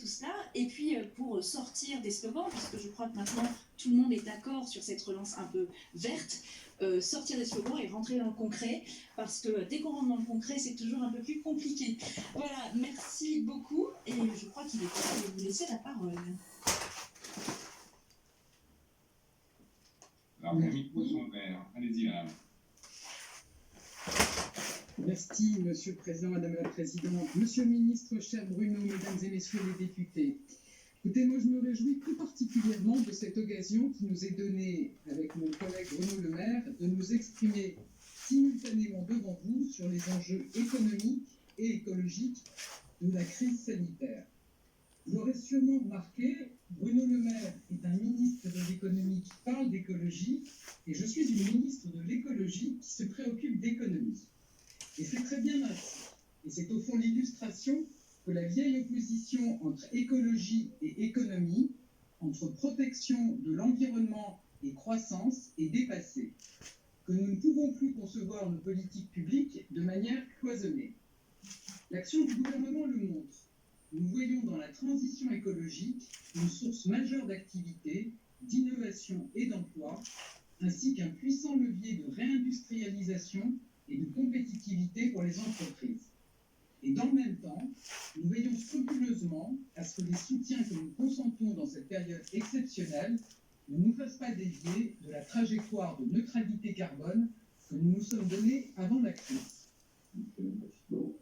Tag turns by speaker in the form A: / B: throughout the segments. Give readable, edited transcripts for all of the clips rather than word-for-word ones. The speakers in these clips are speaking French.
A: tout cela, et puis pour sortir des slogans, puisque je crois que maintenant tout le monde est d'accord sur cette relance un peu verte, sortir des slogans et rentrer dans le concret, parce que dès qu'on rentre dans le concret, c'est toujours un peu plus compliqué. Voilà, merci beaucoup, et je crois qu'il est temps de vous laisser la parole.
B: Alors, les micros sont ouverts. Allez-y, madame.
C: Merci, Monsieur le Président, Madame la Présidente, Monsieur le Ministre, cher Bruno, Mesdames et Messieurs les députés. Écoutez, moi je me réjouis plus particulièrement de cette occasion qui nous est donnée, avec mon collègue Bruno Le Maire, de nous exprimer simultanément devant vous sur les enjeux économiques et écologiques de la crise sanitaire. Vous l'aurez sûrement remarqué, Bruno Le Maire est un ministre de l'économie qui parle d'écologie, et je suis une ministre de l'écologie qui se préoccupe d'économie. Et c'est très bien ainsi. Et c'est au fond l'illustration que la vieille opposition entre écologie et économie, entre protection de l'environnement et croissance, est dépassée. Que nous ne pouvons plus concevoir nos politiques publiques de manière cloisonnée. L'action du gouvernement le montre. Nous voyons dans la transition écologique une source majeure d'activité, d'innovation et d'emploi, ainsi qu'un puissant levier de réindustrialisation et de compétitivité pour les entreprises. Et dans le même temps, nous veillons scrupuleusement à ce que les soutiens que nous consentons dans cette période exceptionnelle ne nous fassent pas dévier de la trajectoire de neutralité carbone que nous nous sommes donnée avant la crise.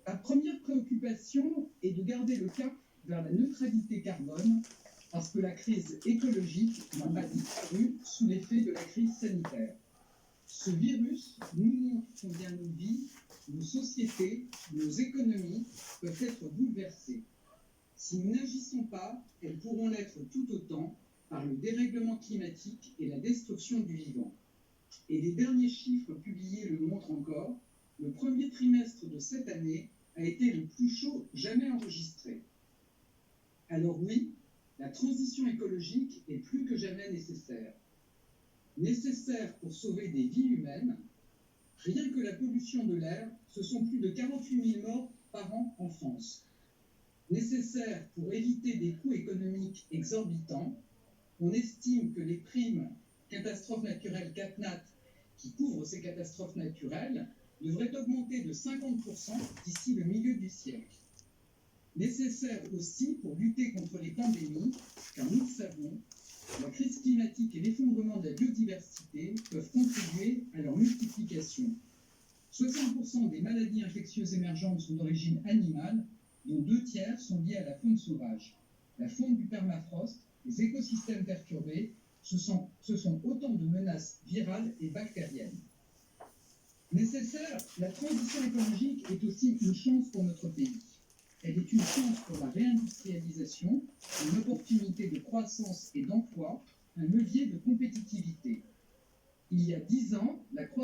C: La première préoccupation est de garder le cap vers la neutralité carbone parce que la crise écologique n'a pas disparu sous l'effet de la crise sanitaire. Ce virus nous montre combien nos vies, nos sociétés, nos économies peuvent être bouleversées. Si nous n'agissons pas, elles pourront l'être tout autant par le dérèglement climatique et la destruction du vivant. Et les derniers chiffres publiés le montrent encore, le premier trimestre de cette année a été le plus chaud jamais enregistré. Alors oui, la transition écologique est plus que jamais nécessaire. Nécessaire pour sauver des vies humaines. Rien que la pollution de l'air, ce sont plus de 48 000 morts par an en France. Nécessaire pour éviter des coûts économiques exorbitants. On estime que les primes catastrophes naturelles CatNat qui couvrent ces catastrophes naturelles devraient augmenter de 50% d'ici le milieu du siècle. Nécessaire aussi pour lutter contre les pandémies, car nous le savons, la crise climatique et l'effondrement de la biodiversité peuvent contribuer à leur multiplication. 60% des maladies infectieuses émergentes sont d'origine animale, dont 2/3 sont liées à la faune sauvage. La fonte du permafrost, les écosystèmes perturbés, ce sont autant de menaces virales et bactériennes. Nécessaire, la transition écologique est aussi une chance pour notre pays. Elle est une chance pour la réindustrialisation, une opportunité de croissance et d'emploi, un levier de compétitivité. Il y a 10 ans, la croissance